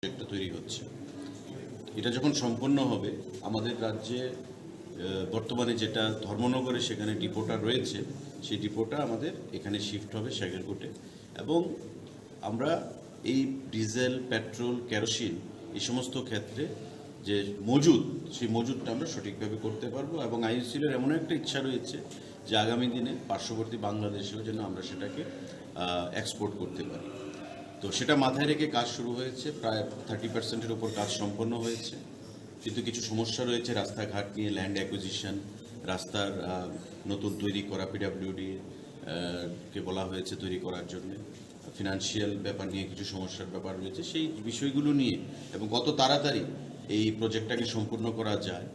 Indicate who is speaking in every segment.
Speaker 1: প্রজেক্টটা তৈরি হচ্ছে। এটা যখন সম্পন্ন হবে আমাদের রাজ্যে বর্তমানে যেটা ধর্মনগরে সেখানে ডিপোটা রয়েছে, সেই ডিপোটা আমাদের এখানে শিফট হবে শ্যাগেলকোটে। এবং আমরা এই ডিজেল, পেট্রোল, কেরোসিন এই সমস্ত ক্ষেত্রে যে মজুদ, সেই মজুদটা আমরা সঠিকভাবে করতে পারবো। এবং আইওসিএলের এমন একটা ইচ্ছা রয়েছে যে আগামী দিনে পার্শ্ববর্তী বাংলাদেশেও যেন আমরা সেটাকে এক্সপোর্ট করতে পারি। তো সেটা মাথায় রেখে কাজ শুরু হয়েছে, প্রায় 30% উপর কাজ সম্পন্ন হয়েছে। কিন্তু কিছু সমস্যা রয়েছে রাস্তাঘাট নিয়ে, ল্যান্ড অ্যাকুইজিশন, রাস্তার নতুন তৈরি করা, পিডাব্লিউডি কে বলা হয়েছে তৈরি করার জন্য, ফিনান্সিয়াল ব্যাপার নিয়ে কিছু সমস্যার ব্যাপার রয়েছে। সেই বিষয়গুলো নিয়ে এবং কত তাড়াতাড়ি এই প্রজেক্টটাকে সম্পূর্ণ করা যায়,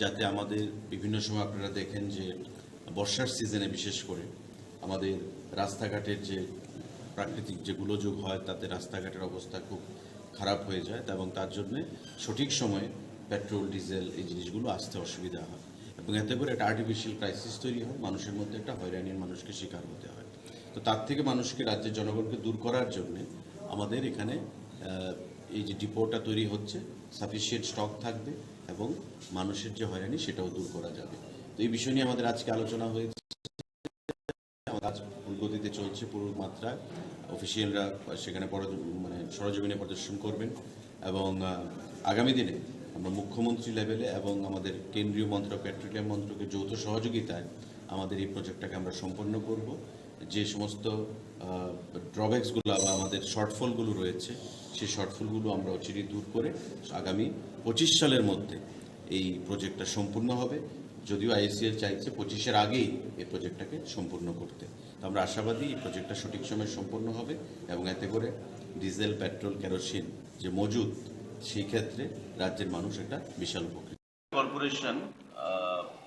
Speaker 1: যাতে আমাদের বিভিন্ন সময় আপনারা দেখেন যে বর্ষার সিজনে বিশেষ করে আমাদের রাস্তাঘাটের যে প্রাকৃতিক যে গোলযোগ হয় তাতে রাস্তাঘাটের অবস্থা খুব খারাপ হয়ে যায়, এবং তার জন্যে সঠিক সময়ে পেট্রোল, ডিজেল এই জিনিসগুলো আসতে অসুবিধা হয় এবং এতে করে একটা আর্টিফিশিয়াল ক্রাইসিস তৈরি হয়, মানুষের মধ্যে একটা হয়রানির মানুষকে শিকার হতে হয়। তো তার থেকে মানুষকে, রাজ্যের জনগণকে দূর করার জন্যে আমাদের এখানে এই যে ডিপোটা তৈরি হচ্ছে, সাফিসিয়েন্ট স্টক থাকবে এবং মানুষের যে হয়রানি সেটাও দূর করা যাবে। তো এই বিষয় নিয়ে আমাদের আজকে আলোচনা হয়েছে। কাজ গতিতে চলছে পুরো মাত্রায়। অফিসিয়ালরা সেখানে সরজমিনে প্রদর্শন করবেন এবং আগামী দিনে আমরা মুখ্যমন্ত্রী লেভেলে এবং আমাদের কেন্দ্রীয় মন্ত্রক, পেট্রোলিয়াম মন্ত্রকের যৌথ সহযোগিতায় আমাদের এই প্রজেক্টটাকে আমরা সম্পন্ন করব। যে সমস্ত ড্রব্যাকসগুলো বা আমাদের শর্টফলগুলো রয়েছে, সেই শর্টফলগুলো আমরা অচিরেই দূর করে আগামী 25 সালের মধ্যে এই প্রজেক্টটা সম্পূর্ণ হবে। যদিও আইএসিএল চাইছে 25-এর আগেই এই প্রজেক্টটাকে সম্পূর্ণ করতে। তো আমরা আশাবাদী এই প্রজেক্টটা সঠিক সময়ে সম্পন্ন হবে এবং এতে করে ডিজেল, পেট্রোল, কেরোসিন যে মজুদ, সেই ক্ষেত্রে রাজ্যের মানুষ একটা বিশাল উপকৃত। কর্পোরেশন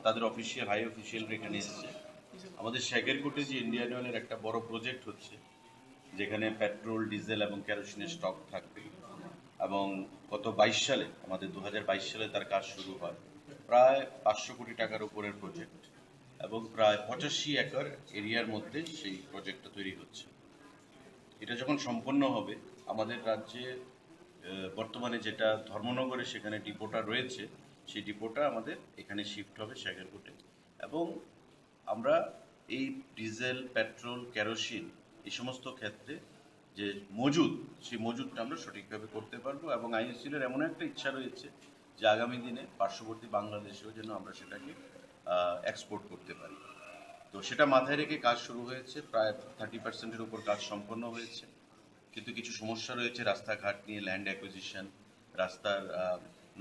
Speaker 1: তাদের অফিসিয়াল, হাই অফিসিয়াল এখানে এসেছে। আমাদের শ্যাগেরকোটে যে ইন্ডিয়ান অয়েলের একটা বড় প্রজেক্ট হচ্ছে, যেখানে পেট্রোল, ডিজেল এবং কেরোসিনের স্টক থাকবে এবং গত 22 সালে, আমাদের 2022 সালে তার কাজ শুরু হয়। প্রায় 500 কোটি টাকার উপরের প্রজেক্ট এবং প্রায় 85 একর এরিয়ার মধ্যে সেই প্রজেক্টটা তৈরি হচ্ছে। এটা যখন সম্পন্ন হবে আমাদের রাজ্যে বর্তমানে যেটা ধর্মনগরে সেখানে ডিপোটা রয়েছে, সেই ডিপোটা আমাদের এখানে শিফট হবে শ্যাগেরকোটে। এবং আমরা এই ডিজেল, পেট্রোল, কেরোসিন এই সমস্ত ক্ষেত্রে যে মজুদ, সেই মজুদটা আমরা সঠিকভাবে করতে পারবো। এবং আইওসিএলের এমন একটা ইচ্ছা রয়েছে যে আগামী দিনে পার্শ্ববর্তী বাংলাদেশেও যেন আমরা সেটাকে এক্সপোর্ট করতে পারি। তো সেটা মাথায় রেখে কাজ শুরু হয়েছে, প্রায় 30% উপর কাজ সম্পন্ন হয়েছে। কিন্তু কিছু সমস্যা রয়েছে রাস্তাঘাট নিয়ে, ল্যান্ড অ্যাকুইজিশন, রাস্তার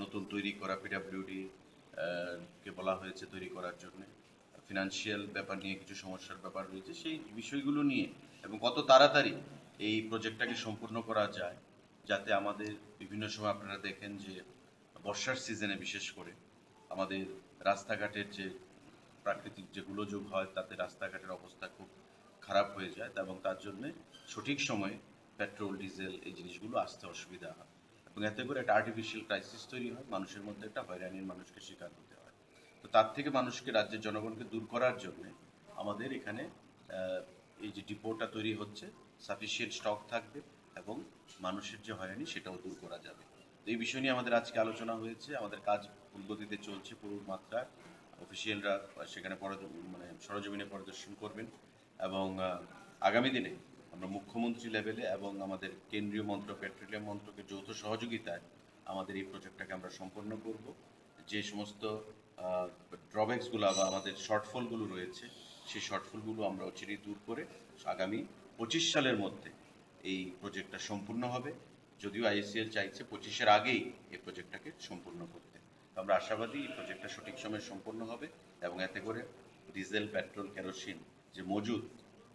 Speaker 1: নতুন তৈরি করা, পিডাব্লিউডি কে বলা হয়েছে তৈরি করার জন্য, ফিনান্সিয়াল ব্যাপার নিয়ে কিছু সমস্যার ব্যাপার রয়েছে। সেই বিষয়গুলো নিয়ে এবং কত তাড়াতাড়ি এই প্রজেক্টটাকে সম্পূর্ণ করা যায়, যাতে আমাদের বিভিন্ন সময় আপনারা দেখেন যে বর্ষার সিজনে বিশেষ করে আমাদের রাস্তাঘাটের যে প্রাকৃতিক যে গোলযোগ হয় তাতে রাস্তাঘাটের অবস্থা খুব খারাপ হয়ে যায়, এবং তার জন্যে সঠিক সময়ে পেট্রোল, ডিজেল এই জিনিসগুলো আসতে অসুবিধা হয় এবং এতে করে একটা আর্টিফিশিয়াল ক্রাইসিস তৈরি হয়, মানুষের মধ্যে একটা হয়রানির মানুষকে শিকার হতে হয়। তো তার থেকে মানুষকে, রাজ্যের জনগণকে দূর করার জন্যে আমাদের এখানে এই যে ডিপোটা তৈরি হচ্ছে, সাফিসিয়েন্ট স্টক থাকবে এবং মানুষের যে হয়রানি সেটাও দূর করা যাবে। তো এই বিষয় নিয়ে আমাদের আজকে আলোচনা হয়েছে। আমাদের কাজ গতিতে চলছে পুরো মাত্রায়। অফিসিয়ালরা সেখানে সরজমিনে পরিদর্শন করবেন এবং আগামী দিনে আমরা মুখ্যমন্ত্রী লেভেলে এবং আমাদের কেন্দ্রীয় মন্ত্রক, পেট্রোলিয়াম মন্ত্রকের যৌথ সহযোগিতায় আমাদের এই প্রজেক্টটাকে আমরা সম্পন্ন করব। যে সমস্ত ড্রব্যাকসগুলো বা আমাদের শর্টফলগুলো রয়েছে, সেই শর্টফলগুলো আমরা অচিরেই দূর করে আগামী 25 সালের মধ্যে এই প্রজেক্টটা সম্পূর্ণ হবে। যদিও আইএসিএল চাইছে 25-এর আগেই এই প্রজেক্টটাকে সম্পূর্ণ করতে। তো আমরা আশাবাদী এই প্রজেক্টটা সঠিক সময়ে সম্পন্ন হবে এবং এতে করে ডিজেল, পেট্রোল, কেরোসিন যে মজুদ,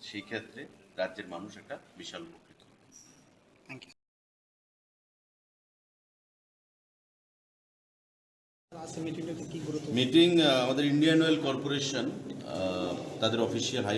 Speaker 1: সেই ক্ষেত্রে রাজ্যের মানুষ একটা বিশাল উপকৃত হবে।
Speaker 2: Thank you.
Speaker 1: মিটিং আমাদের ইন্ডিয়ান অয়েল কর্পোরেশন তাদের অফিসিয়াল